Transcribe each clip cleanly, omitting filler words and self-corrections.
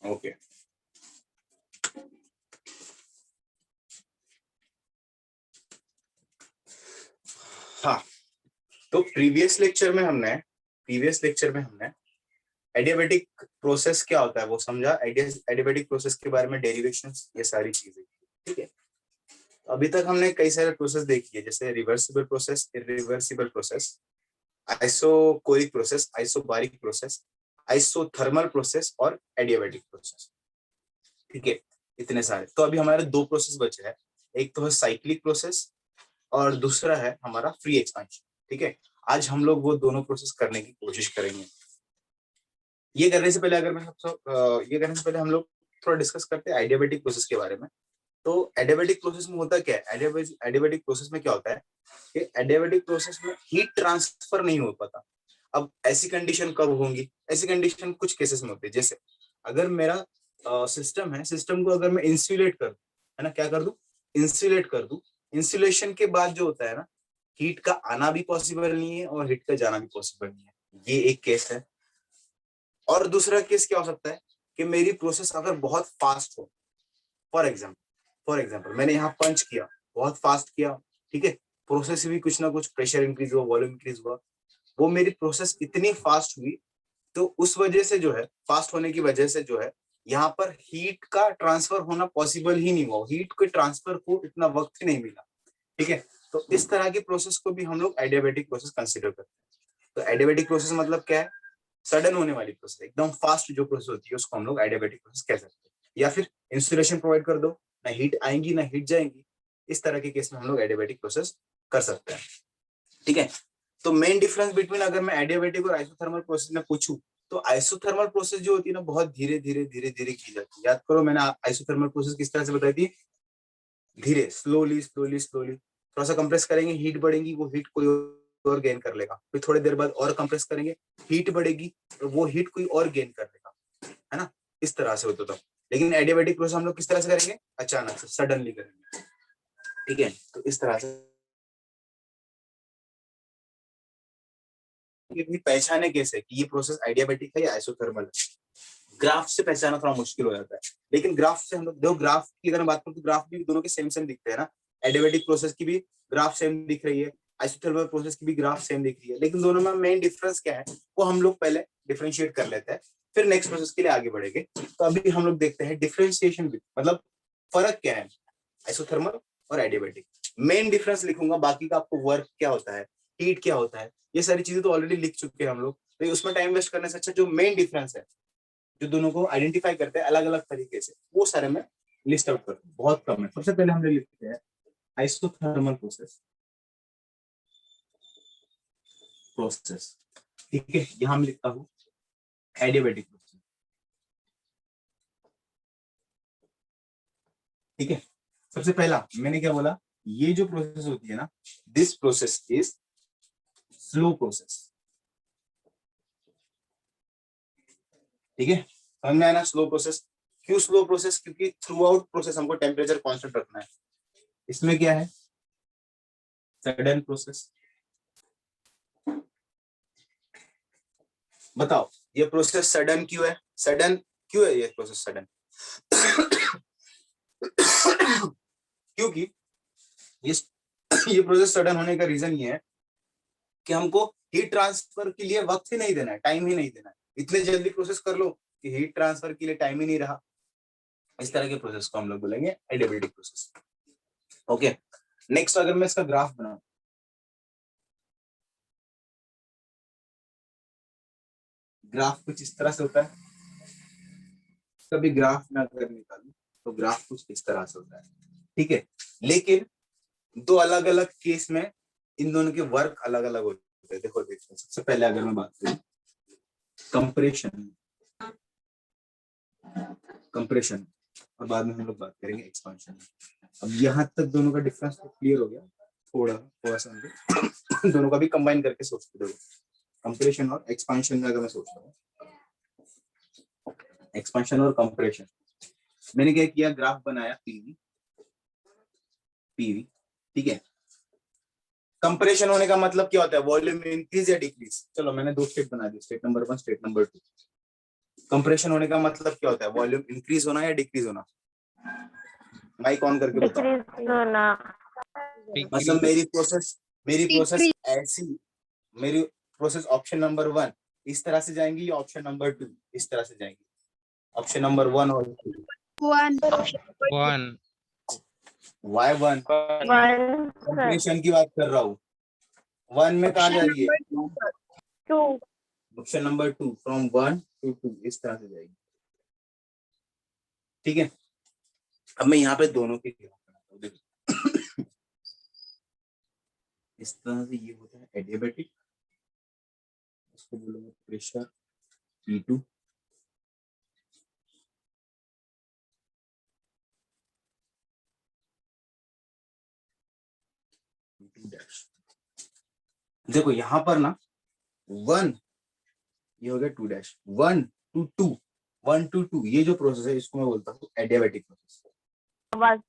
Okay हाँ, तो previous lecture में हमने एडियाबेटिक प्रोसेस क्या होता है वो समझा, एडियाबेटिक प्रोसेस के बारे में, डेरिवेशंस, ये सारी चीजें। ठीक है, अभी तक हमने कई सारे प्रोसेस देखी है, जैसे reversible process, irreversible process, isochoric process, isobaric process, isothermal process और एडियाबेटिक प्रोसेस। ठीक है, इतने सारे। तो अभी हमारे दो प्रोसेस बचे हैं, एक तो है साइक्लिक प्रोसेस और दूसरा है हमारा फ्री एक्सपेंशन। ठीक है, आज हम लोग वो दोनों प्रोसेस करने की कोशिश करेंगे। ये करने से पहले ये करने से पहले हम लोग थोड़ा डिस्कस करते हैं एडियाबेटिक प्रोसेस के बारे में। तो एडियाबेटिक प्रोसेस में होता क्या है, एडियाबेटिक प्रोसेस में क्या होता है कि एडियाबेटिक प्रोसेस में हीट ट्रांसफर नहीं हो पाता। अब ऐसी कंडीशन कब होंगी, ऐसी कंडीशन कुछ केसेस में होती है, जैसे अगर मेरा सिस्टम है, सिस्टम को अगर मैं इंसुलेट कर दूं, है ना, क्या कर दूं, इंसुलेट कर दूं, इंसुलेशन के बाद जो होता है ना, हीट का आना भी पॉसिबल नहीं है और हीट का जाना भी पॉसिबल नहीं है, ये एक केस है। और दूसरा केस क्या हो सकता है कि मेरी प्रोसेस अगर बहुत फास्ट हो, फॉर एग्जाम्पल मैंने यहाँ पंच किया, बहुत फास्ट किया, ठीक है, प्रोसेस भी कुछ ना कुछ प्रेशर इंक्रीज हुआ, वॉल्यूम इंक्रीज हुआ, वो मेरी प्रोसेस इतनी फास्ट हुई, तो उस वजह से जो है, फास्ट होने की वजह से जो है, यहाँ पर हीट का ट्रांसफर होना पॉसिबल ही नहीं हुआ, हीट के ट्रांसफर को इतना वक्त ही नहीं मिला। ठीक है, तो इस तरह की प्रोसेस को भी हम लोग एडियाबेटिक प्रोसेस कंसिडर करते हैं। तो एडियाबेटिक प्रोसेस मतलब क्या है, सडन होने वाली प्रोसेस, एकदम फास्ट जो प्रोसेस होती है उसको हम लोग एडियाबेटिक प्रोसेस कह सकते हैं। या फिर इंसुलेशन प्रोवाइड कर दो, ना हीट आएंगी ना हीट जाएंगी, इस तरह के केस में हम लोग एडियाबेटिक प्रोसेस कर सकते हैं। ठीक है, तो मेन डिफरेंस बिटवीन, अगर मैं एडियाबेटिक और आइसोथर्मल प्रोसेस में पूछूं, तो आइसोथर्मल प्रोसेस जो होती है ना, बहुत धीरे धीरे धीरे धीरे की जाती है। याद करो मैंने आइसोथर्मल प्रोसेस किस तरह से बताई थी, धीरे, स्लोली स्लोली स्लोली, थोड़ा सा कंप्रेस करेंगे, हीट बढ़ेगी, वो हीट कोई और गेन कर लेगा, फिर थोड़ी देर बाद और कंप्रेस करेंगे, हीट बढ़ेगी, वो हीट कोई और गेन कर लेगा, है ना, इस तरह से होता था। लेकिन एडियाबेटिक प्रोसेस हम लोग किस तरह से करेंगे, अचानक से, सडनली करेंगे। ठीक है, तो इस तरह से ये भी पहचाने कैसे कि ये प्रोसेस एडियाबेटिक है या आइसोथर्मल है, ग्राफ से पहचाना थोड़ा मुश्किल हो जाता है। लेकिन ग्राफ से हम लोग, दो ग्राफ की अगर बात करूं तो ग्राफ भी दोनों के सेम सेम दिखते हैं ना, एडियाबेटिक प्रोसेस की भी ग्राफ सेम दिख रही है, आइसोथर्मल प्रोसेस की भी ग्राफ सेम दिख रही है, लेकिन दोनों में मेन डिफरेंस क्या है वो हम लोग पहले डिफरेंशिएट कर लेते हैं, फिर नेक्स्ट प्रोसेस के लिए आगे बढ़ेंगे। तो अभी हम लोग देखते हैं डिफरेंशिएशन, मतलब फर्क क्या है आइसोथर्मल और एडियाबेटिक। मेन डिफरेंस लिखूंगा, बाकी का आपको वर्क क्या होता है, हीट क्या होता है, ये सारी चीजें तो ऑलरेडी लिख चुके हैं हम लोग, तो उसमें टाइम वेस्ट करने से अच्छा जो मेन डिफरेंस है, जो दोनों को आइडेंटिफाई करते हैं अलग अलग तरीके से, वो सारे में लिस्ट आउट करते हैं, बहुत कम है। सबसे पहले हमने लिखते हैं आइसोथर्मल प्रोसेस, प्रोसेस ठीक है, यहां मैं लिखता हूं एडियाबेटिक प्रोसेस। ठीक है, सबसे पहला मैंने क्या बोला, ये जो प्रोसेस होती है ना, this process is slow process. ठीक है, समझ में आया ना, स्लो प्रोसेस। क्यों स्लो प्रोसेस, क्योंकि थ्रू आउट प्रोसेस हमको टेम्परेचर कांस्टेंट रखना है। इसमें क्या है, सडन प्रोसेस। बताओ ये प्रोसेस सडन क्यों है, सडन क्यों है ये प्रोसेस सडन क्योंकि ये ये प्रोसेस सडन होने का रीजन ये है कि हमको हीट ट्रांसफर के लिए वक्त ही नहीं देना है, टाइम ही नहीं देना है, इतने जल्दी प्रोसेस कर लो कि हीट ट्रांसफर के लिए टाइम ही नहीं रहा। इस तरह के प्रोसेस को हम लोग बोलेंगे एडियाबेटिक प्रोसेस। ओके, नेक्स्ट अगर मैं इसका ग्राफ बनाऊं, ग्राफ कुछ इस तरह से होता है, कभी ग्राफ में अगर निकालूं तो ग्राफ कुछ इस तरह से होता है। ठीक है, लेकिन दो अलग अलग केस में इन दोनों के वर्क अलग अलग होते हैं। देखो देखो, सबसे पहले अगर मैं बात करूं कंप्रेशन, कंप्रेशन, और बाद में हम लोग बात करेंगे एक्सपांशन। अब यहाँ तक दोनों का डिफरेंस तो क्लियर हो गया, थोड़ा थोड़ा सा हम लोग दोनों का भी कंबाइन करके सोचते हैं। कंप्रेशन और एक्सपांशन में अगर मैं सोचता हूँ, एक्सपांशन और कंप्रेशन, मैंने क्या किया, ग्राफ बनाया पीवी, पीवी। ठीक है, कंप्रेशन होने का मतलब क्या होता है, वॉल्यूम इंक्रीज या डिक्रीज। चलो मैंने दो स्टेट बना दिए, state number 1, state number 2। Compression होने का मतलब क्या होता है? वॉल्यूम इंक्रीज होना या डिक्रीज होना? माइक ऑन करके बताओ। डिक्रीज होना। मतलब मेरी प्रोसेस ऐसी, मेरी प्रोसेस ऑप्शन नंबर 1 इस तरह से जाएंगी या ऑप्शन नंबर 2 इस तरह से जाएंगी? ऑप्शन नंबर 1 और 2। 1 वाई 1? 1 कंप्रेशन की बात कर रहा हूँ। 1 में कहा जा रही है? 2 ऑप्शन नंबर 2 फ्रॉम 1 to 2 इस तरह से जाएगी। ठीक है, अब मैं यहाँ पे दोनों की देखो इस तरह से ये होता है एडियाबेटिक, इसको बोलोगे प्रेशर P2, देखो यहाँ पर ना 1 ये हो गया 2 डैश, 1 to 2, 1 to 2 ये जो प्रोसेस है इसको मैं बोलता हूँ एडियाबेटिक प्रोसेस। आवाज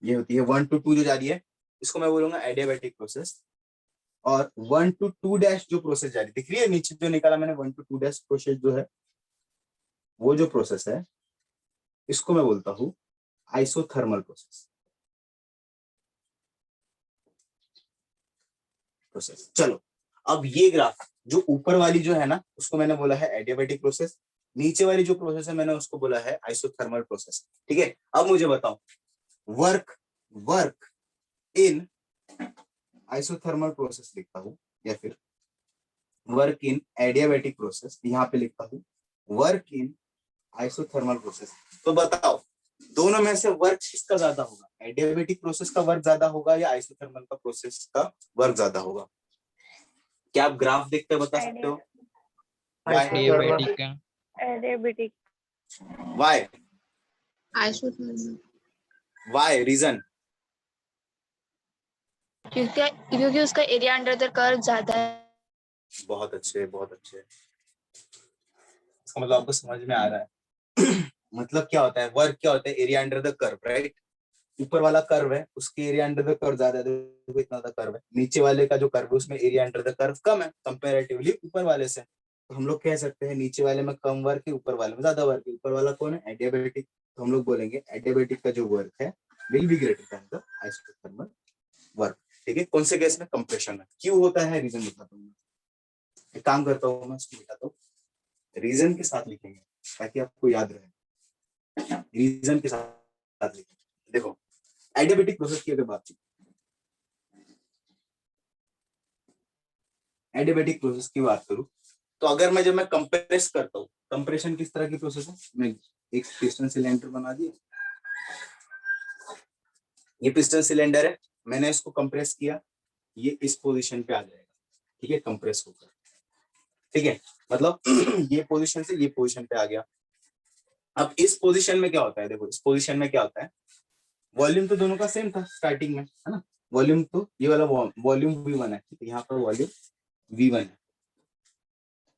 ये होती है 1 to 2 जो जा रही है इसको मैं बोलूंगा एडियाबेटिक प्रोसेस। और 1 to 2 डैश जो प्रोसेस जा रही है, दिख रही है नीचे जो निकाला मैंने 1 to 2 डैश प्रोसेस जो है, वो जो प्रोसेस है इसको मैं बोलता हूँ आइसोथर्मल प्रोसेस। चलो अब ये ग्राफ जो ऊपर वाली जो है ना उसको मैंने बोला है एडियाबेटिक प्रोसेस, नीचे वाली जो प्रोसेस है मैंने उसको बोला है आइसोथर्मल प्रोसेस। ठीक है, अब मुझे बताओ वर्क इन आइसोथर्मल प्रोसेस लिखता हूं या फिर वर्क इन एडियाबेटिक प्रोसेस, यहाँ पे लिखता हूं वर्क इन आइसोथर्मल प्रोसेस। तो बताओ दोनों में से वर्क किसका ज्यादा होगा? एडियाबेटिक प्रोसेस का वर्क ज्यादा होगा या आइसोथर्मल का प्रोसेस का वर्क ज्यादा होगा? क्या आप ग्राफ देखते बता सकते हो? एडियाबेटिक का adiabatic why? Isothermal why reason? क्योंकि उसका एरिया अंडर द कर्व ज्यादा है। बहुत अच्छे, बहुत अच्छे। इसका मतलब आपको समझ में आ रहा है मतलब क्या होता है वर्क, क्या होता है area under the curve, right? ऊपर वाला कर्व है उसके एरिया अंडर द कर्व ज्यादा है, देखो इतना सा कर्व है। नीचे वाले का जो कर्व है उसमें एरिया अंडर द कर्व कम है कंपैरेटिवली ऊपर वाले से। तो हम लोग कह सकते हैं नीचे वाले में कम वर्क है, ऊपर वाले में ज्यादा वर्क है। ऊपर वाला कौन है? एडियाबेटिक। तो हम लोग बोलेंगे एडियाबेटिक का जो वर्क है will be greater than the isothermal work. ठीक है, कौन से केस में? कंप्रेशन में। क्यों होता है रीजन बताता हूँ। एक काम करता हूँ मैं इसको बताता हूँ, रीजन के साथ लिखेंगे ताकि आपको याद रहे। रीजन के साथ लिखेंगे। देखो एडियाबेटिक प्रोसेस की अगर बात की, एडियाबेटिक प्रोसेस की बात करूं तो अगर मैं जब मैं कंप्रेस करता हूँ, कंप्रेशन किस तरह की प्रोसेस है? मैं एक पिस्टन सिलेंडर बना दिया, ये पिस्टन सिलेंडर है, मैंने इसको कंप्रेस किया, ये इस पोजीशन पे आ जाएगा। ठीक है, कंप्रेस होकर। ठीक है, मतलब ये पोजीशन से ये पोजीशन पे आ गया। अब इस पोजीशन में क्या होता है? देखो इस पोजीशन में क्या होता है, वॉल्यूम तो दोनों का सेम था स्टार्टिंग में, है ना? वॉल्यूम तो ये वाला वॉल्यूम V1 है, तो यहाँ पर वॉल्यूम V1 है,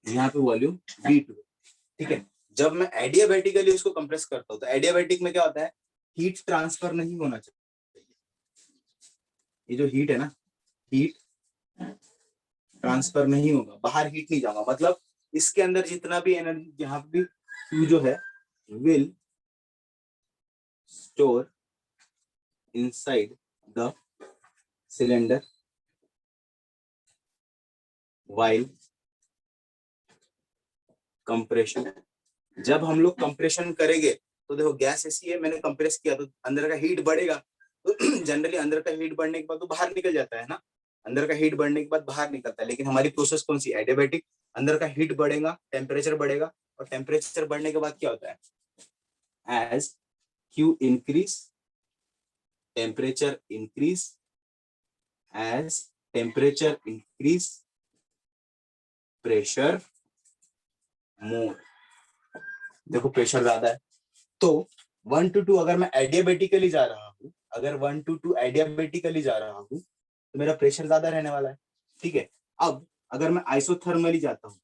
यहाँ पे वॉल्यूम V2 है। ठीक है, जब मैं एडियाबेटिकली उसको कंप्रेस करता हूँ तो एडियाबेटिक में क्या होता है, हीट ट्रांसफर नहीं होना चाहिए। ये जो हीट है ना, हीट ट्रांसफर नहीं होगा, बाहर हीट नहीं जाएगा। मतलब इसके अंदर जितना भी एनर्जी, यहाँ भी Q जो है will store inside the cylinder while compression. जब हम लोग कंप्रेशन करेंगे तो देखो गैस ऐसी है, मैंने कंप्रेस किया तो अंदर का हीट बढ़ेगा, तो जनरली अंदर का हीट बढ़ने के बाद तो बाहर निकल जाता है ना, अंदर का हीट बढ़ने के बाद बाहर निकलता है। लेकिन हमारी प्रोसेस कौन सी? एडियाबेटिक। अंदर का हीट बढ़ेगा, टेम्परेचर बढ़ेगा, और टेम्परेचर बढ़ने के बाद क्या होता है, as Q increase temperature increase, as temperature increase pressure more. देखो प्रेशर ज्यादा है तो 1 to 2 अगर मैं एडियाबेटिकली जा रहा हूँ, अगर 1 to 2 एडियाबेटिकली जा रहा हूँ तो मेरा प्रेशर ज्यादा रहने वाला है। ठीक है, अब अगर मैं आइसोथर्मली जाता हूँ,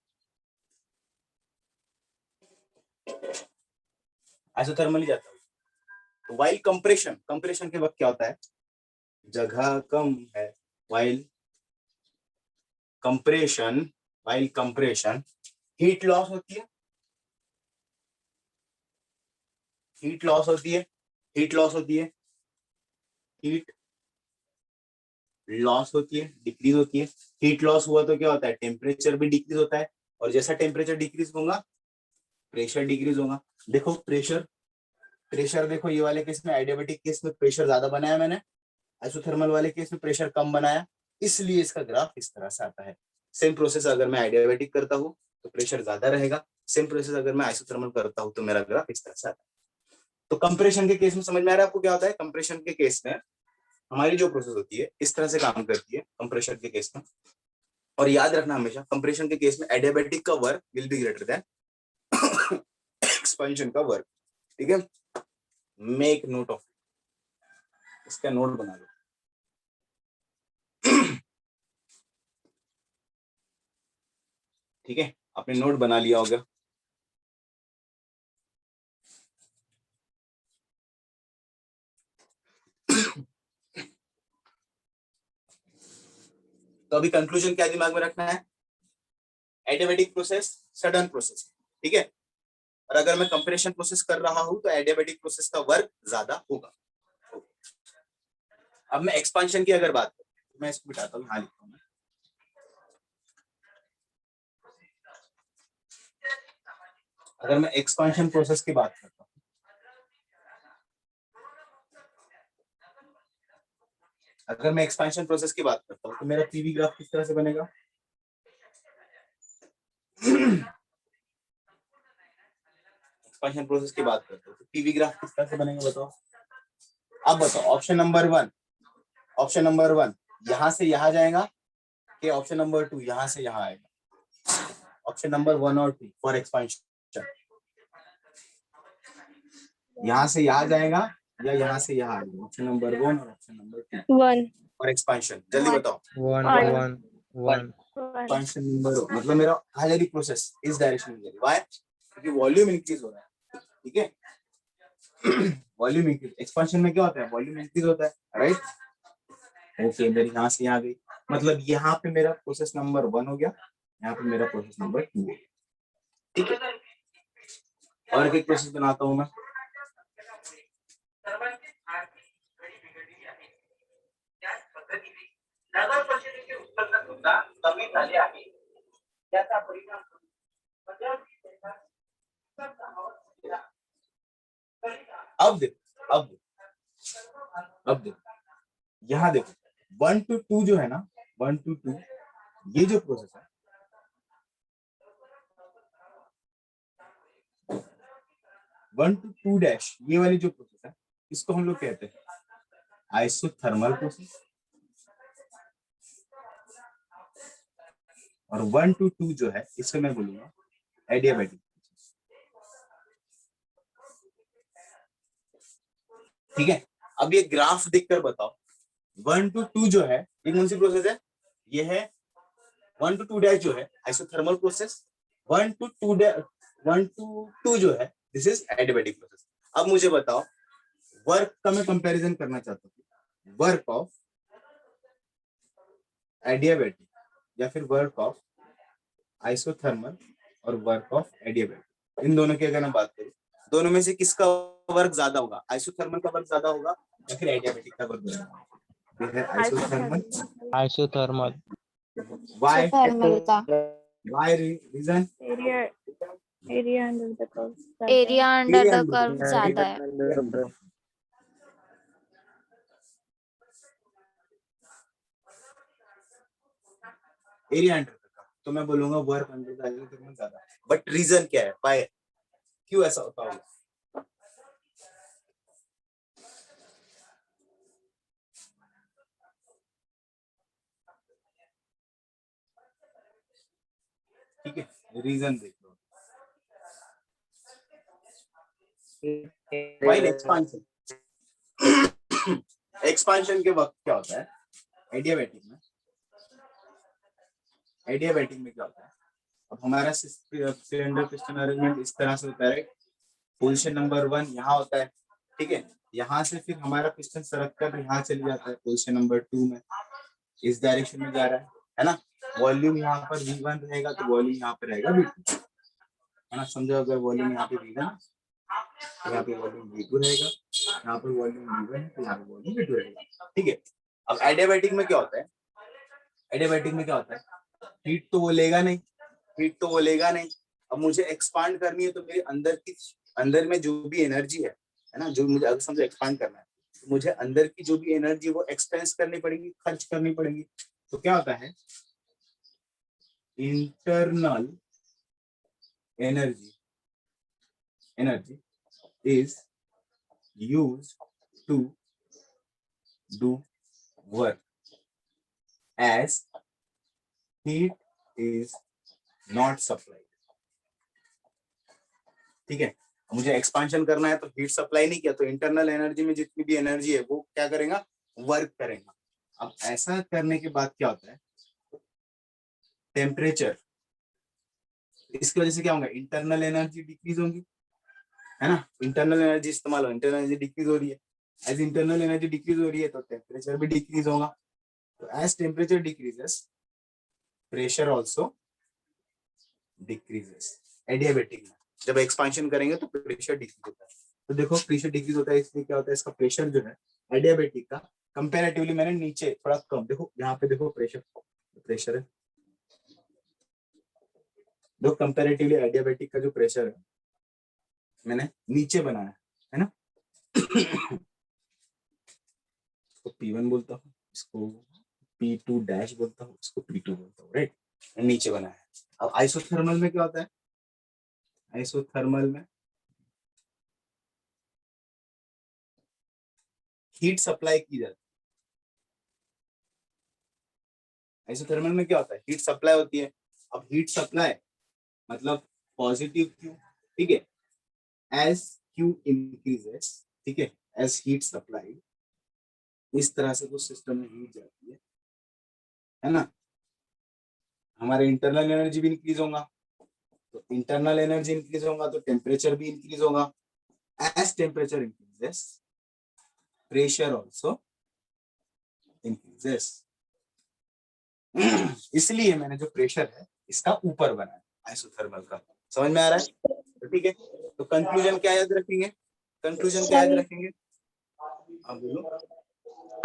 आइसोथर्मली जाता हूँ तो वाइल कंप्रेशन, कंप्रेशन के वक्त क्या होता है, जगह कम है, वाइल कंप्रेशन हीट लॉस होती है, हीट लॉस होती है, हीट लॉस होती है, हीट लॉस होती है, डिक्रीज होती है। हीट लॉस हुआ तो क्या होता है, टेम्परेचर भी डिक्रीज होता है, और जैसा टेम्परेचर डिक्रीज होगा प्रेशर डिक्रीज होगा। देखो प्रेशर, प्रेशर देखो ये वाले केस में, एडियाबेटिक केस में प्रेशर ज्यादा बनाया मैंने, आइसोथर्मल वाले केस में प्रेशर कम बनाया, इसलिए इसका ग्राफ इस तरह से आता है। सेम प्रोसेस अगर मैं एडियाबेटिक करता हूँ तो प्रेशर ज्यादा रहेगा, सेम प्रोसेस अगर मैं आइसोथर्मल करता हूँ तो मेरा ग्राफ इस तरह से आता है। तो कंप्रेशन के केस में समझ में आ रहा है आपको क्या होता है। कंप्रेशन के केस में हमारी जो प्रोसेस होती है इस तरह से काम करती है कंप्रेशन के केस में। और याद रखना हमेशा कंप्रेशन के केस में एडियाबेटिक का work will be greater than expansion का वर्क। ठीक है, मेक नोट ऑफ, इसका नोट बना लो। ठीक है, आपने नोट बना लिया होगा। तो अभी कंक्लूजन क्या दिमाग में रखना है, एडियाबेटिक प्रोसेस सडन प्रोसेस, ठीक है। और अगर मैं कंप्रेशन प्रोसेस कर रहा हूं तो एडियाबेटिक प्रोसेस का वर्क ज्यादा होगा। अब मैं एक्सपांशन की अगर बात करूं, मैं इसको बिठाता हूँ, हाँ लिखता हूँ मैं। अगर मैं एक्सपांशन प्रोसेस की बात करता हूँ, अगर मैं एक्सपेंशन प्रोसेस की बात करता हूँ तो मेरा पीवी ग्राफ किस तरह से बनेगा। एक्सपेंशन प्रोसेस की बात करते हो तो पीवी ग्राफ किस तरह से बनेगा बताओ। अब बताओ option number one, option number one यहां से यहां जाएगा कि ऑप्शन नंबर टू यहां से यहां आएगा। ऑप्शन नंबर वन और टू फॉर एक्सपेंशन, यहां से यहां जाएगा या यहां से यहां आएगा। ऑप्शन नंबर वन और option number two one for expansion, जल्दी बताओ। One One. One one expansion number मतलब मेरा आ जा रही प्रोसेस इस डायरेक्शन में जा रही, व्हाई क्योंकि वॉल्यूम इंक्रीज हो रहा है। ठीक है, वॉल्यूम इंक्रीज, एक्सपेंशन में क्या होता है, वॉल्यूम इंक्रीज होता है, राइट। ओके, मेरी यहाँ से यहाँ गई, मतलब यहाँ पे मेरा प्रोसेस नंबर वन हो गया, यहाँ पे मेरा प्रोसेस नंबर टू हो गया। ठीक है, और एक प्रोसेस बनाता हूँ मैं। अब देखो, अब देखो यहाँ देखो 1 to 2 जो है ना, 1 to 2 ये जो प्रोसेस है, 1 to 2 डैश ये वाली जो प्रोसेस है इसको हम लोग कहते हैं आइसोथर्मल प्रोसेस। और 1 to 2 जो है इसको मैं बोलूंगा एडियाबेटिक। ठीक है, अब ये ग्राफ देखकर बताओ 1 to 2 जो है ये कौन सी प्रोसेस है, ये है 1 to 2 डैश जो है आइसोथर्मल प्रोसेस, 1 to 2 जो है दिस इज एडियाबेटिक प्रोसेस। अब मुझे बताओ वर्क का मैं कंपैरिजन करना चाहता हूँ, वर्क ऑफ एडियाबेटिक या फिर वर्क ऑफ आइसोथर्मल और वर्क ऑफ एडियाबेटिक, इन दोनों की अगर मैं बात करूं दोनों में से किसका वर्क ज्यादा होगा, आइसोथर्मल का वर्क ज्यादा होगा या फिर एडियाबेटिक का वर्क ज्यादा होगा। ये है आइसोथर्मल, आइसोथर्मल व्हाई थर्मल का why reason, area under the curve. Area under Area the under the curve curve. ज्यादा है। एरिया अंडर द कर्व, तो मैं बोलूंगा वर्क अंडर द आइसोथर्मल ज्यादा। बट रीजन क्या है, व्हाई, क्यों ऐसा होता होगा। ठीक है, रीजन देख लो। व्हाइल एक्सपांशन, एक्सपांशन के वक्त क्या होता है एडियाबेटिक में, एडियाबेटिक में क्या होता है, अब हमारा सिलेंडर पिस्टन अरेंजमेंट इस तरह से होता है, पोजीशन नंबर 1 यहाँ होता है। ठीक है, यहाँ से फिर हमारा पिस्टन सरक कर यहाँ चले जाता है पोजीशन नंबर 2 में, इस डायरेक्शन में जा रहा है ना। वॉल्यूम यहाँ पर V1 रहेगा तो वॉल्यूम यहाँ पर रहेगा V2। है ना। समझो अगर वॉल्यूम यहाँ पे V1 तो यहाँ पे वॉल्यूम V2 रहेगा, यहाँ पे वॉल्यूम V1 है तो यहाँ पे वॉल्यूम V2 रहेगा, ठीक है। अब एडियाबैटिक में क्या होता है, एडियाबैटिक में क्या होता है, हीट तो वो लेगा नहीं, हीट तो वो लेगा नहीं। अब मुझे एक्सपांड करनी है तो मेरे अंदर में जो भी एनर्जी है ना, जो मुझे अगर समझो एक्सपांड करना है तो मुझे अंदर की जो भी एनर्जी वो एक्सपेंस करनी पड़ेगी, खर्च करनी पड़ेगी। तो क्या होता है, internal energy is used to do work as heat is not supplied, ठीक है। मुझे एक्सपांशन करना है तो हीट सप्लाई नहीं किया तो इंटरनल एनर्जी में जितनी भी एनर्जी है वो क्या करेगा, वर्क करेगा। अब ऐसा करने के बाद क्या होता है, टेम्परेचर, इसकी वजह से क्या होगा, इंटरनल एनर्जी डिक्रीज होगी, है ना। इंटरनल एनर्जी इस्तेमाल हो, इंटरनल एनर्जी डिक्रीज हो रही है, एज इंटरनल एनर्जी डिक्रीज हो रही है तो टेम्परेचर भी डिक्रीज होगा। तो as temperature decreases pressure also decreases. Adiabatic में जब एक्सपांशन करेंगे तो प्रेशर डिक्रीज होता है। तो देखो प्रेशर डिक्रीज होता है, इसलिए क्या होता है, इसका प्रेशर जो है एडियाबैटिक का कंपैरेटिवली मैंने नीचे थोड़ा कम, देखो यहाँ पे देखो प्रेशर है, देखो कंपैरेटिवली एडियाबैटिक का जो प्रेशर है मैंने नीचे बनाया है ना। इसको P1 बोलता हूँ, इसको P2 डैश बोलता हूँ, इसको P2 बोलता हूँ, राइट, नीचे बनाया है। अब आइसोथर्मल में क्या होता है, आइसोथर्मल में हीट सप्लाई की जाती है। आइसोथर्मल में क्या होता है, हीट सप्लाई होती है। अब हीट सप्लाई मतलब पॉजिटिव Q, ठीक है, एज Q इंक्रीजेस, ठीक है, एज हीट सप्लाई, इस तरह से कुछ सिस्टम में हीट जाती है ना। हमारे इंटरनल एनर्जी भी इंक्रीज होगा, तो इंटरनल एनर्जी इंक्रीज होगा तो टेम्परेचर भी इंक्रीज होगा। As temperature increases pressure also increases. इसलिए मैंने जो प्रेशर है इसका ऊपर बनाया आइसोथर्मल का। समझ में आ रहा है, तो ठीक है। तो कंक्लूजन क्या याद रखेंगे, कंक्लूजन क्या याद रखेंगे, आप बोलो।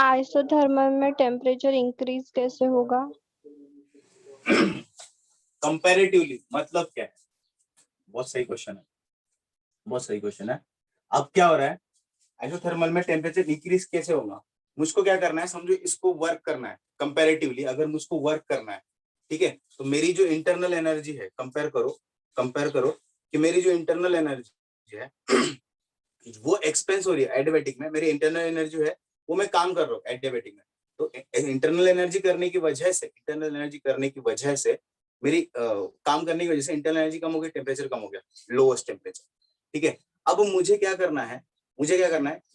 आइसोथर्मल में टेम्परेचर इंक्रीज कैसे होगा? कंपैरेटिवली मतलब क्या है, बहुत सही क्वेश्चन है, बहुत सही क्वेश्चन है। अब क्या हो रहा है, आइसोथर्मल में टेम्परेचर इंक्रीज कैसे होगा, मुझको क्या करना है, समझो इसको वर्क करना है कंपैरेटिवली, अगर मुझको वर्क करना है, ठीक है, तो मेरी जो इंटरनल एनर्जी है, कंपेयर करो कि मेरी जो इंटरनल एनर्जी है वो एक्सपेंस हो रही है एडियाबैटिक में, मेरी इंटरनल एनर्जी है वो मैं काम कर रहा हूँ एडियाबैटिक में। तो इंटरनल एनर्जी करने की वजह से मेरी काम करने की वजह से इंटरनल एनर्जी कम हो गई, टेम्परेचर कम हो गया, लोएस्ट टेम्परेचर, ठीक है। अब मुझे क्या करना है,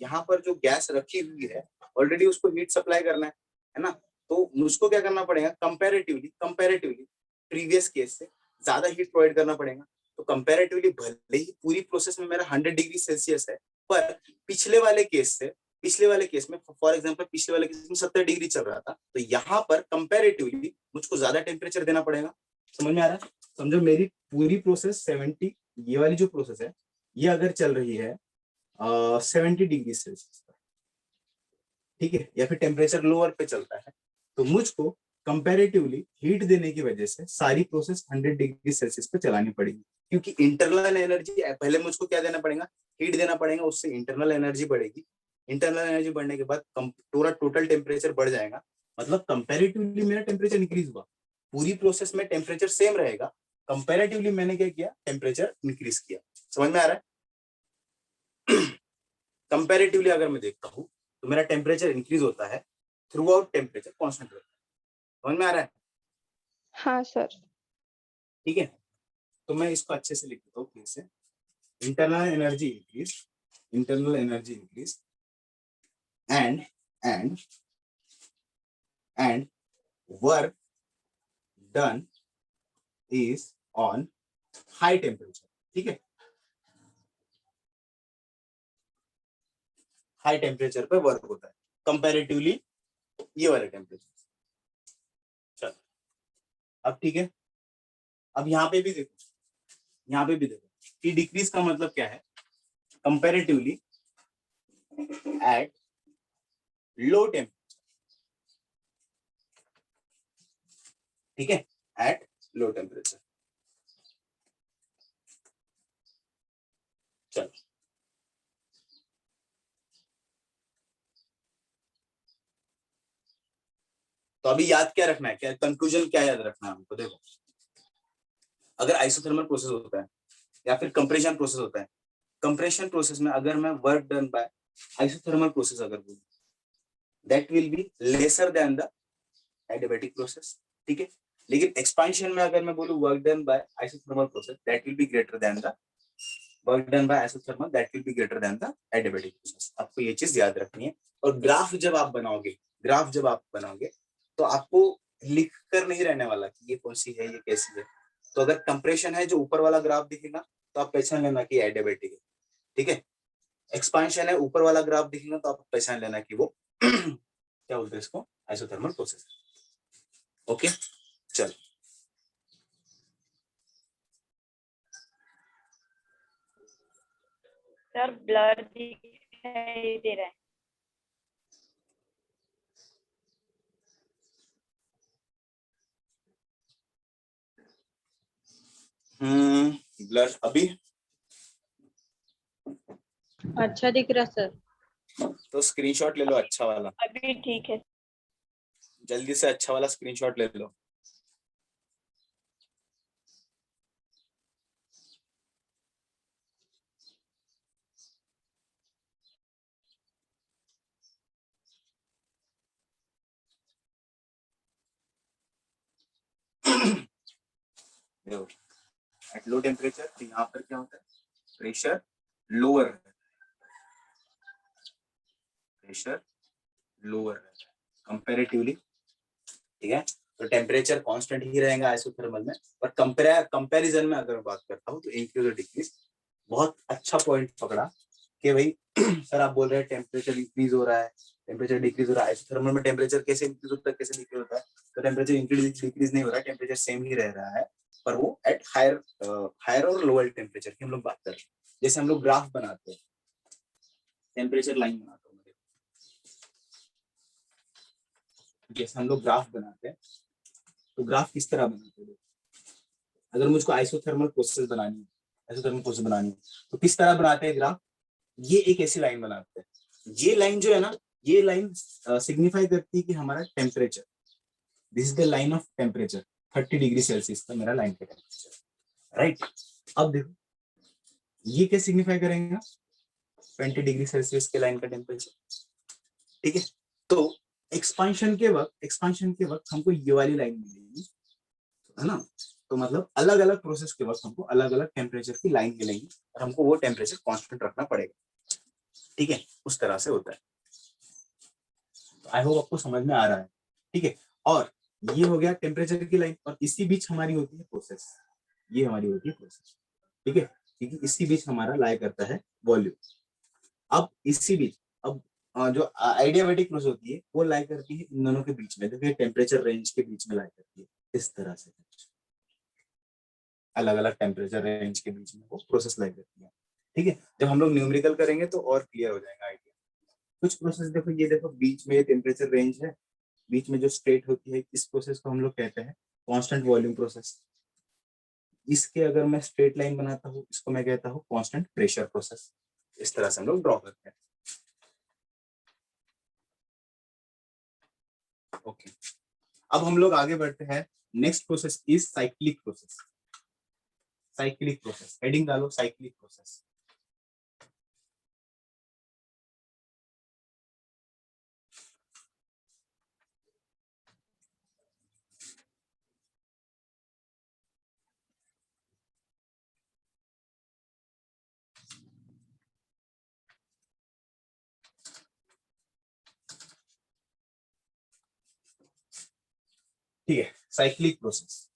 यहाँ पर जो गैस रखी हुई है ऑलरेडी उसको हीट सप्लाई करना है ना। तो मुझको क्या करना पड़ेगा, कंपैरेटिवली प्रीवियस केस से ज्यादा हीट प्रोवाइड करना पड़ेगा। तो कंपैरेटिवली भले ही पूरी प्रोसेस में मेरा 100 डिग्री सेल्सियस है, पर पिछले वाले केस में फॉर एग्जांपल पिछले वाले केस में 70 डिग्री चल रहा था, तो यहाँ पर कंपैरेटिवली मुझको ज्यादा टेम्परेचर देना पड़ेगा। समझ में आ रहा है, समझो मेरी पूरी प्रोसेस 70, ये वाली जो प्रोसेस है ये अगर चल रही है 70 डिग्री सेल्सियस पर, ठीक है, या फिर टेम्परेचर लोअर पे चलता है, तो मुझको कंपैरेटिवली हीट देने की वजह से सारी प्रोसेस 100 डिग्री सेल्सियस पे चलानी पड़ेगी, क्योंकि इंटरनल एनर्जी पहले मुझको क्या देना पड़ेगा, हीट देना पड़ेगा, उससे इंटरनल एनर्जी बढ़ेगी। इंटरनल एनर्जी बढ़ने के बाद पूरा टोटल टेम्परेचर बढ़ जाएगा, मतलब कंपैरेटिवली मेरा टेम्परेचर इंक्रीज हुआ। पूरी प्रोसेस में टेम्परेचर सेम रहेगा, कंपैरेटिवली मैंने क्या किया, टेम्परेचर इंक्रीज किया। समझ में आ रहा है, कंपैरेटिवली अगर मैं देखता हूँ तो मेरा टेम्परेचर इंक्रीज होता है, थ्रू आउट टेम्परेचर कॉन्स्टेंट रहता है। समझ में आ रहा है, हाँ सर। ठीक है। तो मैं इसको अच्छे से लिख देता हूँ फिर से, internal energy increase and work done is on high temperature, ठीक है, हाई टेम्परेचर पे वर्क होता है कंपैरेटिवली ये वाले टेम्परेचर। चलो अब ठीक है, अब यहाँ पे भी देखो, यहाँ पे भी देखो टी डिक्रीज का मतलब क्या है, कंपैरेटिवली एट लो टेम्परेचर, ठीक है, एट लो टेम्परेचर। चलो तो अभी याद क्या रखना है, क्या कंक्लूजन क्या याद रखना है हमको, देखो अगर आइसोथर्मल प्रोसेस होता है या फिर कंप्रेशन प्रोसेस होता है, कंप्रेशन प्रोसेस में अगर मैं work done by isothermal process अगर बोलूं, that will be lesser than the adiabatic process, ठीक है। लेकिन एक्सपेंशन में अगर मैं बोलूं work done by isothermal process, that will be greater than the work done by isothermal, that will be greater than the adiabatic process. आपको ये चीज याद रखनी है। और ग्राफ जब आप बनाओगे तो आपको लिख कर नहीं रहने वाला कि ये कौन सी है, ये कैसी है। तो अगर कंप्रेशन है, जो ऊपर वाला ग्राफ दिखेगा तो आप पहचान लेना कि एडियाबैटिक है, ठीक है। एक्सपेंशन है, ऊपर वाला ग्राफ दिखेगा तो आप पहचान लेना कि वो क्या बोलते हैं इसको, आइसोथर्मल प्रोसेस। ओके चलो सर ब्लर दिखाई दे रहा है। ब्लर अभी अच्छा दिख रहा सर। तो स्क्रीनशॉट ले लो अच्छा वाला, अभी ठीक है। जल्दी से अच्छा वाला स्क्रीनशॉट ले लो। एट लो टेम्परेचर तो यहाँ पर क्या होता है, प्रेशर लोअर रहता है, प्रेशर लोअर रहता है कंपैरेटिवली, ठीक है। तो टेम्परेचर कांस्टेंट ही रहेगा आइसोथर्मल में, और कंपैरिजन में अगर बात करता हूँ तो इंक्रीज और डिक्रीज। बहुत अच्छा पॉइंट पकड़ा कि भाई सर आप बोल रहे हैं टेम्परेचर इंक्रीज हो रहा है, टेम्परेचर डिक्रीज हो रहा है, आइसोथर्मल में टेम्परेचर कैसे इंक्रीज होता है, कैसे डिक्रीज होता है। तो टेम्परेचर इंक्रीज डिक्रीज नहीं हो रहा है, टेम्परेचर सेम ही रह रहा है, पर वो एट हायर और लोअर टेम्परेचर की हम लोग बात कर रहे हैं। जैसे हम लोग ग्राफ बनाते हैं, टेम्परेचर लाइन बनाते हैं, जैसे हम लोग ग्राफ बनाते हैं तो ग्राफ किस तरह बनाते हैं। अगर मुझको आइसोथर्मल प्रोसेस बनानी है तो किस तरह बनाते हैं ग्राफ, ये एक ऐसी लाइन बनाते हैं। ये लाइन जो है ना, ये लाइन सिग्निफाई करती है कि हमारा temperature, this is the line of temperature, 30 degree Celsius का मेरा लाइन का टेम्परेचर, राइट। अब देखो ये क्या सिग्निफाई करेगा, 20 डिग्री सेल्सियस के लाइन का टेम्परेचर, ठीक है। तो एक्सपांशन के वक्त हमको ये वाली लाइन मिलेगी, है ना। तो मतलब अलग अलग प्रोसेस के वक्त हमको अलग अलग टेम्परेचर की लाइन मिलेगी और हमको वो टेम्परेचर कांस्टेंट रखना पड़ेगा, ठीक है। उस तरह से होता है। आई होप आपको समझ में आ रहा है, ठीक है। और ये हो गया टेम्परेचर की लाइन, और इसी बीच हमारी होती है प्रोसेस, ये हमारी होती है प्रोसेस, ठीक है, क्योंकि इसी बीच हमारा लाई करता है वॉल्यूम। अब इसी बीच जो आइडियाबैटिक प्रोसेस होती है वो लाई करती है इन दोनों के बीच में, देखिए टेम्परेचर रेंज के बीच में लाई करती है, इस तरह से अलग अलग टेम्परेचर रेंज के बीच में वो प्रोसेस लाई करती है, ठीक है। जब हम लोग न्यूमेरिकल करेंगे तो और क्लियर हो जाएगा आइडिया। कुछ प्रोसेस देखो, ये देखो बीच में टेम्परेचर रेंज है, बीच में जो स्टेट होती है, इस प्रोसेस को हम लोग कहते हैं कांस्टेंट वॉल्यूम प्रोसेस। इसके अगर मैं स्ट्रेट लाइन बनाता हूँ, इसको मैं कहता हूँ कांस्टेंट प्रेशर प्रोसेस। इस तरह से हम लोग ड्रॉ करते हैं, ओके। अब हम लोग आगे बढ़ते हैं, next process is cyclic process. Cyclic process, heading डालो साइक्लिक प्रोसेस। ठीक है, साइक्लिक प्रोसेस।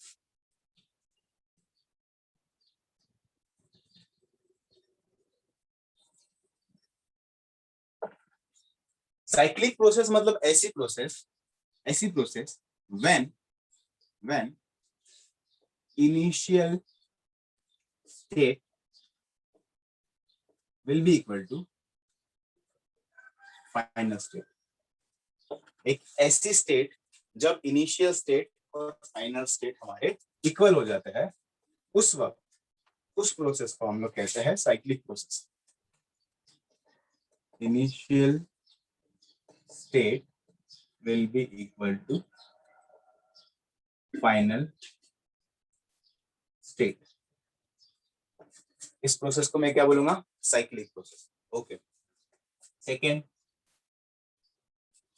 साइक्लिक प्रोसेस मतलब ऐसी process when initial state will be equal to final state. एक ऐसी स्टेट जब इनिशियल स्टेट और फाइनल स्टेट हमारे इक्वल हो जाते हैं, उस वक्त उस प्रोसेस को हम लोग कहते हैं cyclic process. Initial state will be equal to final state. इस प्रोसेस को मैं क्या बोलूंगा? Cyclic process. Okay. Second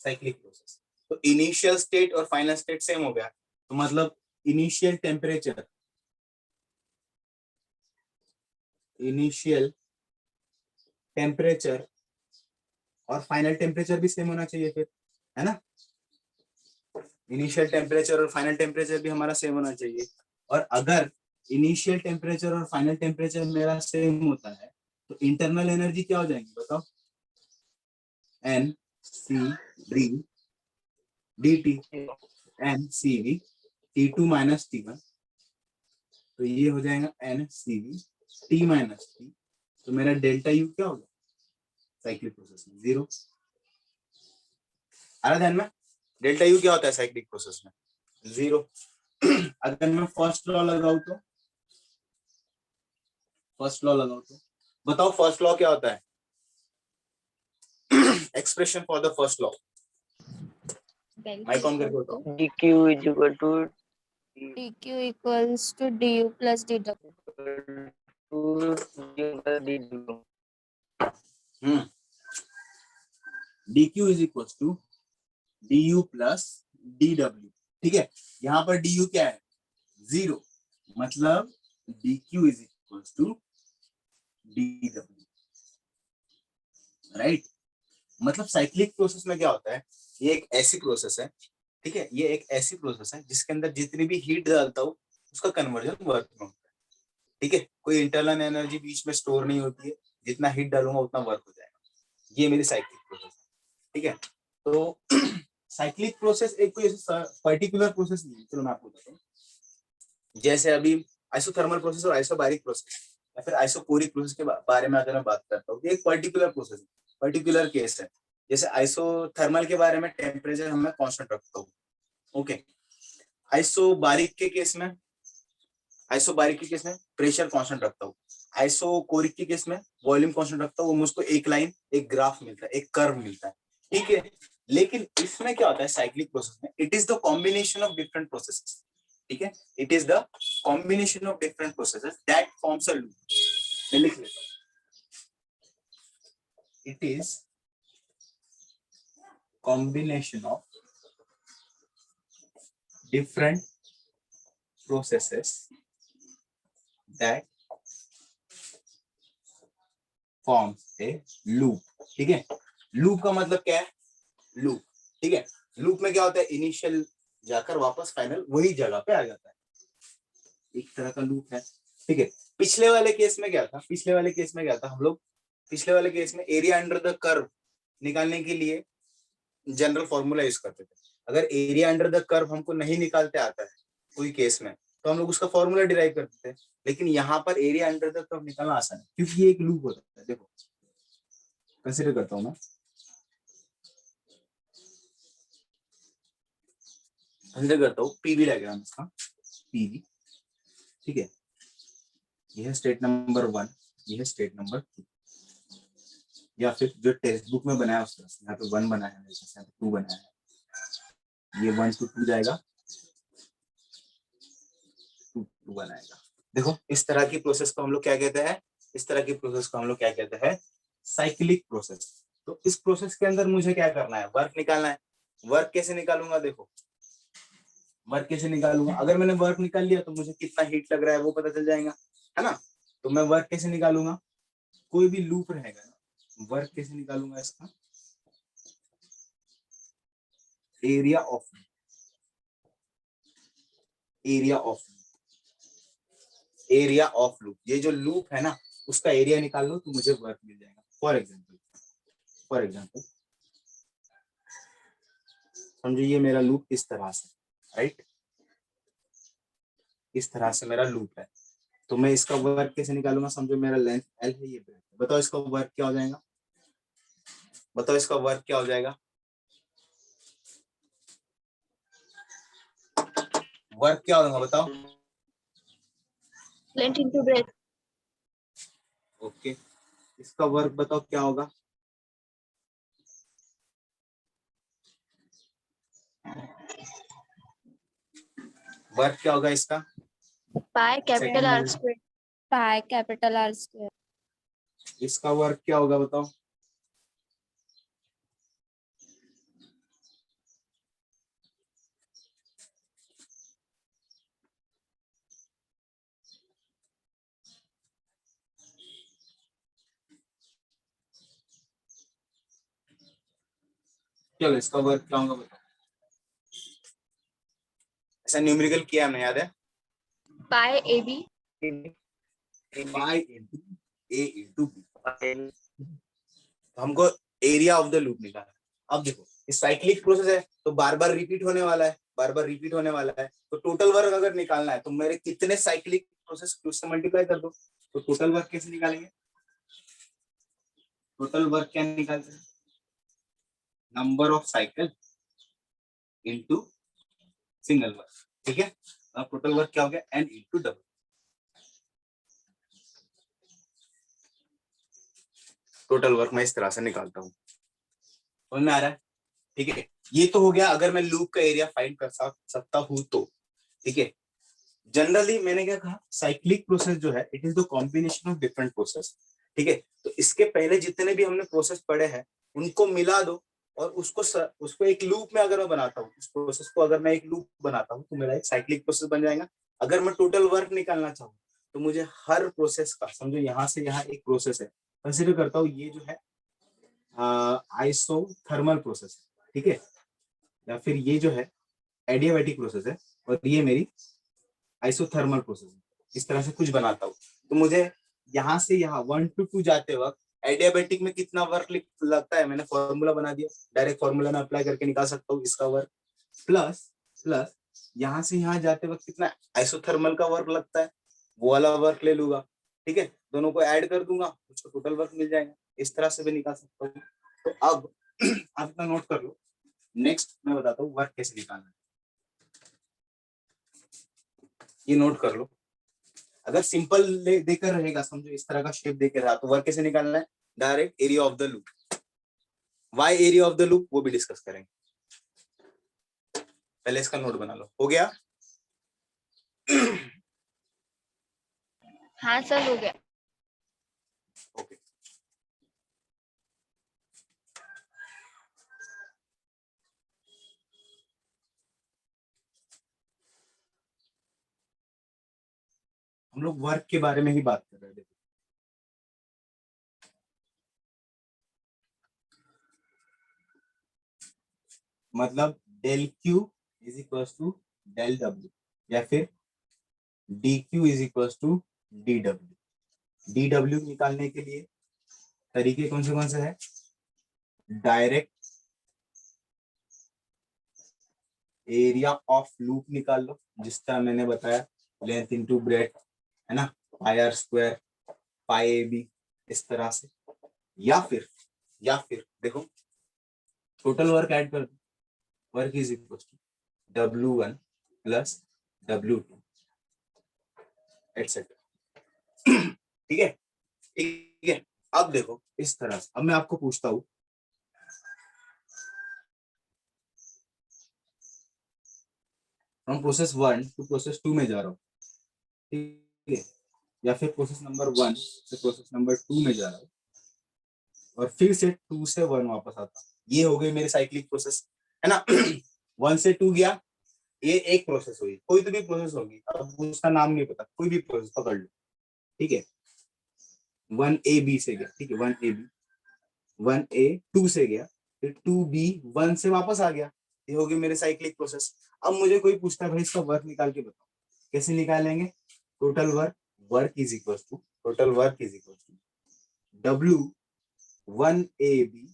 cyclic process. तो इनिशियल स्टेट और फाइनल स्टेट सेम हो गया, तो मतलब इनिशियल टेम्परेचर और फाइनल टेम्परेचर भी सेम होना चाहिए फिर, है ना? इनिशियल टेम्परेचर और फाइनल टेम्परेचर भी हमारा सेम होना चाहिए. और अगर इनिशियल टेम्परेचर और फाइनल टेम्परेचर मेरा सेम होता है तो इंटरनल एनर्जी क्या हो जाएगी बताओ? N C d d T n C V T two minus T one. तो ये हो जाएगा n C V T minus T. तो मेरा डेल्टा यू क्या होगा साइक्लिक प्रोसेस में? 0. आ रहा ध्यान में? डेल्टा यू क्या होता है साइक्लिक प्रोसेस में? 0. अगर मैं फर्स्ट लॉ लगाऊं तो बताओ फर्स्ट लॉ क्या होता है? Expression for the first law. Mic on करके बताओ. dq is equal to dq equals to du plus dw. dw. dq is equals to du plus dw. ठीक है, यहाँ पर du क्या है? 0. मतलब dq is equals to dw. Right? मतलब साइक्लिक प्रोसेस में क्या होता है? ये एक ऐसी प्रोसेस है, ठीक है, ये एक ऐसी प्रोसेस है जिसके अंदर जितनी भी हीट डालता हूँ उसका कन्वर्जन वर्क में होता है. ठीक है, कोई इंटरनल एनर्जी बीच में स्टोर नहीं होती है, जितना हीट डालूंगा उतना वर्क हो जाएगा. ये मेरी साइक्लिक प्रोसेस है. ठीक है, तो साइक्लिक प्रोसेस एक कोई पर्टिकुलर प्रोसेस नहीं है. चलो मैं आपको बताता हूँ. जैसे अभी आइसोथर्मल प्रोसेस और आइसोबारिक प्रोसेस या फिर आइसोकोरिक प्रोसेस के बारे में अगर मैं बात करता हूँ, एक पर्टिकुलर प्रोसेस है, पर्टिकुलर केस है. जैसे आइसोथर्मल के बारे में टेम्परेचर मैं कांस्टेंट रखता हूँ. ओके. आइसोबारिक के केस में प्रेशर कांस्टेंट रखता हूँ. आइसोकोरिक के केस में वॉल्यूम कांस्टेंट रखता हूँ. वो मुझको एक लाइन, एक ग्राफ मिलता है, एक कर्व मिलता है. ठीक है, लेकिन इसमें क्या होता है साइक्लिक प्रोसेस में? It is the combination of different processes. ठीक है, it is the combination of different processes that forms a loop. मैं लिख लेता हूँ. It is combination of different processes that forms a loop. ठीक है, लूप का मतलब क्या है? लूप. ठीक है, लूप में क्या होता है? इनिशियल जाकर वापस फाइनल वही जगह पे आ जाता है. एक तरह का लूप है. ठीक है, पिछले वाले केस में क्या था? हम लोग पिछले वाले केस में एरिया अंडर द कर्व निकालने के लिए जनरल फॉर्मूला यूज करते थे. अगर एरिया अंडर द कर्व हमको नहीं निकालते आता है कोई केस में, तो हम लोग उसका फॉर्मूला डिराइव करते थे. लेकिन यहाँ पर एरिया अंडर द कर्व निकालना आसान है क्योंकि ये एक लूप होता है. देखो कंसीडर करता हूँ मैं. पीवी डायग्राम इसका. पीवी. ठीक है, यह है स्टेट नंबर 1, यह है स्टेट नंबर 2. या फिर जो टेक्स्ट बुक में बनाया उस तरह से. यहाँ पे 1 बनाया है, यहाँ पे 2 बनाया है. ये 1 to 2 जाएगा, 2 to 1 आएगा. देखो इस तरह की प्रोसेस को हम लोग क्या कहते हैं? Cyclic process. तो इस प्रोसेस के अंदर मुझे क्या करना है? वर्क निकालना है. वर्क कैसे निकालूंगा? देखो वर्क कैसे निकालूंगा? अगर मैंने वर्क निकाल लिया तो मुझे कितना हीट लग रहा है वो पता चल जाएगा, है ना? तो मैं वर्क कैसे निकालूंगा? कोई भी लूप रहेगा ना, वर्क कैसे निकालूंगा इसका? Area of loop. ये जो लूप है ना उसका एरिया निकाल लो तो मुझे वर्क मिल जाएगा. फॉर एग्जाम्पल समझो ये मेरा लूप इस तरह से, राइट? इस तरह से मेरा लूप है. तो मैं इसका वर्क कैसे निकालूंगा? समझो मेरा लेंथ L है, ये ब्रेथ। बताओ इसका वर्क क्या हो जाएगा? बताओ इसका वर्क क्या हो जाएगा? वर्क क्या होगा बताओ? Length into breadth. ओके, इसका वर्क बताओ क्या होगा? वर्क क्या होगा इसका? Pi capital Second R one. Square. pi capital R square. इसका वर्क क्या होगा बताओ? चलो इसका वर्क क्या होगा बताओ? ऐसा न्यूमेरिकल किया हमने, याद है? Pi A B. Pi into A into B. तो हमको एरिया ऑफ द लूप निकालना है। अब देखो इस साइक्लिक प्रोसेस है तो बार बार रिपीट होने वाला है, बार बार रिपीट होने वाला है। तो टोटल वर्क अगर निकालना है तो मेरे कितने साइक्लिक प्रोसेस को उससे मल्टीप्लाई कर दो। तो टोटल वर्क कैसे निकालेंगे? टोटल वर्क क्या निकालते हैं? Number of cycle into single work. ठीक है, अब टोटल वर्क क्या हो गया? n into double. Total work मैं इस तरह से निकालता हूँ। समझ में आ रहा है? ठीक है, ये तो हो गया अगर मैं लूप का एरिया फाइंड कर सकता हूँ तो। ठीक है, जनरली मैंने क्या कहा, साइक्लिक प्रोसेस जो है it is the combination of different process. ठीक है, तो इसके पहले जितने भी हमने प्रोसेस पढ़े हैं उनको मिला दो और उसको एक लूप में अगर मैं बनाता हूँ, उस प्रोसेस को अगर मैं एक लूप बनाता हूँ तो मेरा एक साइक्लिक प्रोसेस बन जाएगा। अगर मैं टोटल वर्क निकालना चाहूँ तो मुझे हर प्रोसेस का, समझो यहाँ से यहाँ एक प्रोसेस है, कंसिडर करता हूँ ये जो है आइसोथर्मल प्रोसेस है। ठीक है, या फिर ये जो है एडियाबैटिक प्रोसेस है और ये मेरी आइसोथर्मल प्रोसेस है। इस तरह से कुछ बनाता हूँ तो मुझे यहाँ से यहाँ 1 to 2 जाते वक्त एडियाबैटिक में कितना वर्क लगता है, मैंने फॉर्मूला बना दिया, डायरेक्ट फॉर्मूला में अप्लाई करके निकाल सकता हूँ इसका वर्क। प्लस प्लस यहाँ से यहाँ जाते वक्त कितना आइसोथर्मल का वर्क लगता है, वो वाला वर्क ले लूंगा। ठीक है, दोनों को ऐड कर दूंगा, उसको टोटल वर्क मिल जाएगा। इस तरह से भी निकाल सकता हूँ। तो अब आप इतना नोट कर लो, नेक्स्ट मैं बताता हूँ वर्क कैसे निकालना है। ये नोट कर लो, अगर सिंपल देकर रहेगा, समझो इस तरह का शेप देकर रहा तो वर्क कैसे निकालना है? Direct area of the loop. Why area of the loop वो भी डिस्कस करेंगे, पहले इसका नोट बना लो। हो गया? हाँ सर, हो गया। ओके, हम लोग वर्क के बारे में ही बात कर रहे थे। मतलब del Q is equal to del W, या फिर d Q is equal to d W. D W निकालने के लिए तरीके कौन से है? डायरेक्ट एरिया ऑफ लूप निकाल लो, जिस तरह मैंने बताया, लेंथ इनटू ब्रेथ, है ना, pi R square, pi A B, इस तरह से। या फिर देखो टोटल वर्क ऐड कर दो, work is equal to W1 plus W2 etcetera. ठीक है, ठीक है। अब देखो इस तरह से, अब मैं आपको पूछता हूं, फ्रॉम प्रोसेस 1 टू प्रोसेस 2 में जा रहा हूँ, ठीक है, या फिर प्रोसेस नंबर 1 से प्रोसेस नंबर 2 में जा रहा हूँ और फिर से 2 से 1 वापस आता हूँ। ये हो गई मेरी साइक्लिक प्रोसेस, है ना। 1 से 2 गया, ये एक प्रोसेस हुई, कोई तो भी प्रोसेस होगी, अब उसका नाम नहीं पता, कोई भी प्रोसेस पकड़ लो। ठीक है, 1AB से गया, ठीक है, 1AB, 1A 2 से गया, फिर 2B 1 से वापस आ गया, ये होगी मेरे साइक्लिक प्रोसेस। अब मुझे कोई पूछता है भाई इसका वर्क निकाल के बताओ, कैसे निकालेंगे? Total work is equal to total work is equal to W 1AB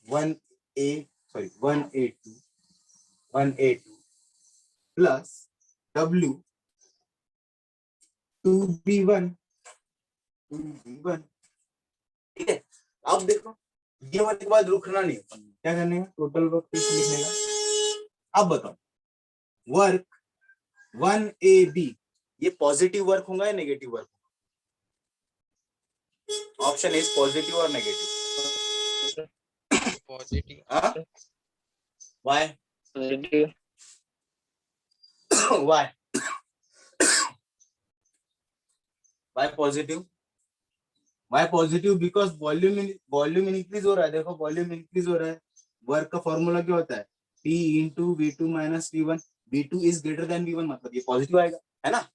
1A2 plus W 2b1 ठीक है। अब देखो ये होने के बाद रुकना नहीं, क्या करने का, टोटल वर्क लिखने का। अब बताओ वर्क 1ab ये पॉजिटिव वर्क होगा या negative work? Option is positive और नेगेटिव। पॉजिटिव। हाँ why? Positive why? Why positive? Why positive? Because volume increase हो रहा है। देखो वॉल्यूम इंक्रीज हो रहा है। वर्क का फॉर्मूला क्या होता है, P into V2 minus V1। V2 is greater than V1 मतलब ये पॉजिटिव आएगा, है ना।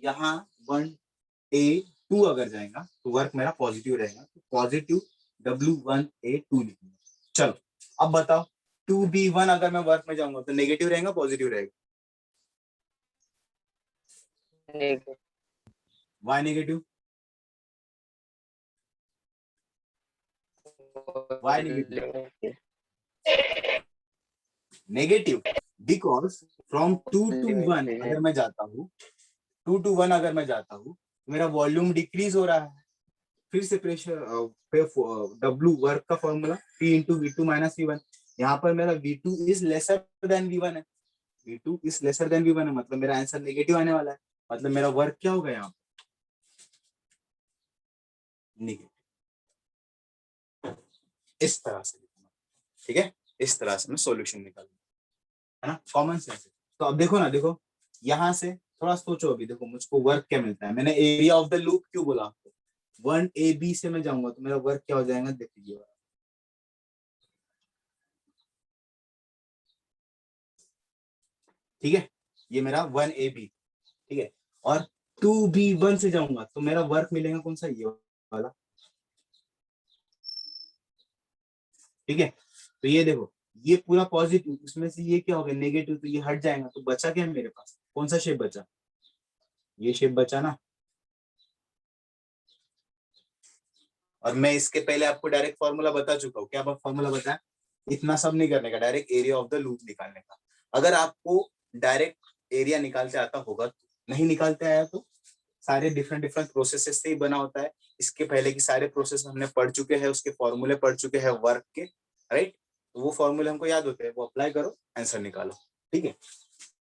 यहाँ 1A2 अगर जाएगा तो वर्क मेरा पॉजिटिव रहेगा, तो पॉजिटिव W1A2 लिखूंगा। चलो अब बताओ 2B1 अगर मैं वर्क में जाऊंगा तो नेगेटिव रहेगा पॉजिटिव रहेगा? Negative why negative? Why negative? Negative because from 2 to 1 अगर मैं जाता हूँ, 2 to 1 अगर मैं जाता हूँ मेरा वॉल्यूम डिक्रीज हो रहा है। फिर से प्रेशर W वर्क का formula P into V2 minus V1। यहाँ पर मेरा V2 is lesser than V1 है। V2 is lesser than V1 है मतलब मेरा आंसर नेगेटिव आने वाला है। मतलब मेरा वर्क क्या होगा यहाँ नेगेटिव। इस तरह से लिखूंगा, ठीक है। इस तरह से मैं सॉल्यूशन निकालूंगा, है ना, कॉमन सेंस। तो अब देखो ना, देखो यहाँ से थोड़ा सोचो। अभी देखो मुझको वर्क क्या मिलता है। मैंने एरिया ऑफ द लूप क्यों बोला आपको? 1AB से मैं जाऊंगा तो मेरा वर्क क्या हो जाएगा, देखिए ठीक है। ये मेरा 1AB ठीक है। और 2B1 से जाऊंगा तो मेरा वर्क मिलेगा कौन सा, ये वाला, ठीक है। तो ये देखो ये पूरा पॉजिटिव, उसमें से ये क्या हो गया नेगेटिव, तो ये हट जाएगा। तो बचा क्या है मेरे पास, कौन सा शेप बचा, ये शेप बचा ना। और मैं इसके पहले आपको डायरेक्ट फॉर्मूला बता चुका हूँ। क्या फॉर्मूला बताया? इतना सब नहीं करने का, direct area of the loop निकालने का। अगर आपको डायरेक्ट एरिया निकालते आता होगा तो, नहीं निकालते आया तो सारे डिफरेंट प्रोसेसेस से ही बना होता है। इसके पहले की सारे प्रोसेस हमने पढ़ चुके हैं, उसके फॉर्मूले पढ़ चुके हैं वर्क के, राइट। तो वो फॉर्मूले हमको याद होते हैं, वो अप्लाई करो, आंसर निकालो, ठीक है।